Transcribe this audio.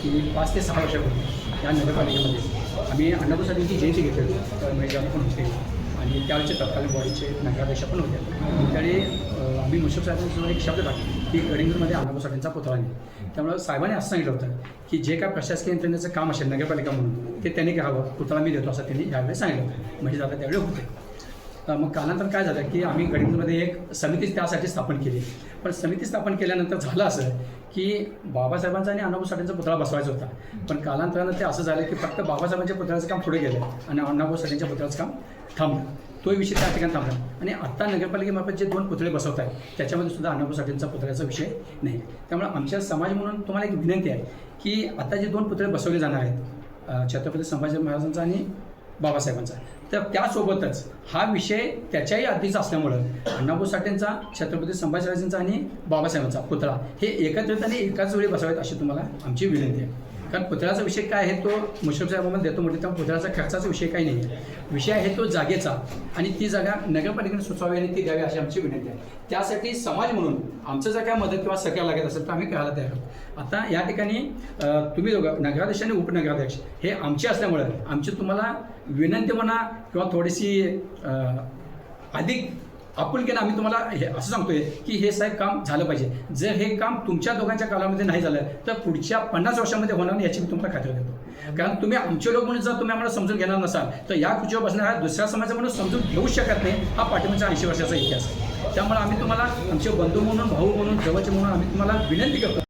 की 5 ते 6 वर्षापूर्वी या नगरपालिकेमध्ये आम्ही अण्णाभाऊ साठेंची जयंती घेतली होती. तर महेश पण होते आणि त्यावेळेचे तत्कालीन बॉडीचे नगराध्यक्ष पण होते. त्यावेळी आम्ही मुश्रीफ साहेबांसोबत एक शब्द टाकला की गडिंग्लजमध्ये अण्णाभाऊ साठेंचा पुतळा नाही. त्यामुळं साहेबांनी असं सांगितलं होतं की जे काय प्रशासकीय यंत्रणेचं काम असेल नगरपालिका म्हणून ते त्यांनी करावं, पुतळा मी देतो असं त्यांनी यावेळी सांगितलं होतं. म्हणजे आता त्यावेळी होते. मग कालांतर काय झालं की आम्ही गडिंग्लजमध्ये एक समिती त्यासाठी स्थापन केली. पण समिती स्थापन केल्यानंतर झालं असं की बाबासाहेबांचा आणि अण्णाभाऊ साठेंचा पुतळा बसवायचा होता. पण कालांतरानं ते असं झालं की फक्त बाबासाहेबांच्या पुतळ्याचं काम पुढे गेलं आणि अण्णाभाऊ साठेंच्या पुतळ्याचं काम थांबलं. तो विषय त्या ठिकाणी थांबला. आणि आत्ता नगरपालिकेमार्फत जे 2 पुतळे बसवत आहेत त्याच्यामध्ये सुद्धा अण्णाभाऊ साठेंचा पुतळ्याचा विषय नाही. त्यामुळे आमच्या समाज म्हणून तुम्हाला एक विनंती आहे की आता जे 2 पुतळे बसवले जाणार आहेत छत्रपती संभाजी महाराजांचा आणि बाबासाहेबांचा, तर त्यासोबतच हा विषय त्याच्याही आधीचा असल्यामुळं अण्णाभाऊ साठेंचा, छत्रपती संभाजीराजांचा आणि बाबासाहेबांचा पुतळा हे एकत्रितपणे एकाच वेळी बसवावेत अशी तुम्हाला आमची विनंती आहे. कारण पुतळ्याचा विषय काय आहे तो मुश्रीफ साहेबांमध्ये देतो म्हणजे त्यामुळे पुतळ्याचा खर्चाचा विषय काही नाही आहे. विषय आहे तो जागेचा आणि ती जागा नगरपालिकेने सुचवावी आणि ती द्यावी अशी आमची विनंती आहे. त्यासाठी समाज म्हणून आमचं जर काय मदत किंवा सहकार्य लागत असेल तर आम्ही करायला तयार आहोत. आता या ठिकाणी तुम्ही दोघं नगराध्यक्ष आणि उपनगराध्यक्ष हे आमचे असल्यामुळं आमची तुम्हाला विनंती म्हणा किंवा थोडीशी अधिक आपुलकीनं आम्ही तुम्हाला हे असं सांगतोय की हे साहेब काम झालं पाहिजे. जर हे काम तुमच्या दोघांच्या कालामध्ये नाही झालं तर पुढच्या 50 वर्षामध्ये होणार नाही याची मी तुम्हाला खात्री देतो. कारण तुम्ही आमचे लोक म्हणून जर तुम्ही आम्हाला समजून घेणार नसाल तर या खुर्चीवर बसणाऱ्या दुसऱ्या समाजा म्हणून समजून घेऊ शकत नाही. हा पाठिंबाचा 80 वर्षाचा इतिहास आहे. त्यामुळे आम्ही तुम्हाला आमचे बंधू म्हणून, भाऊ म्हणून, जवळचे म्हणून आम्ही तुम्हाला विनंती करतो.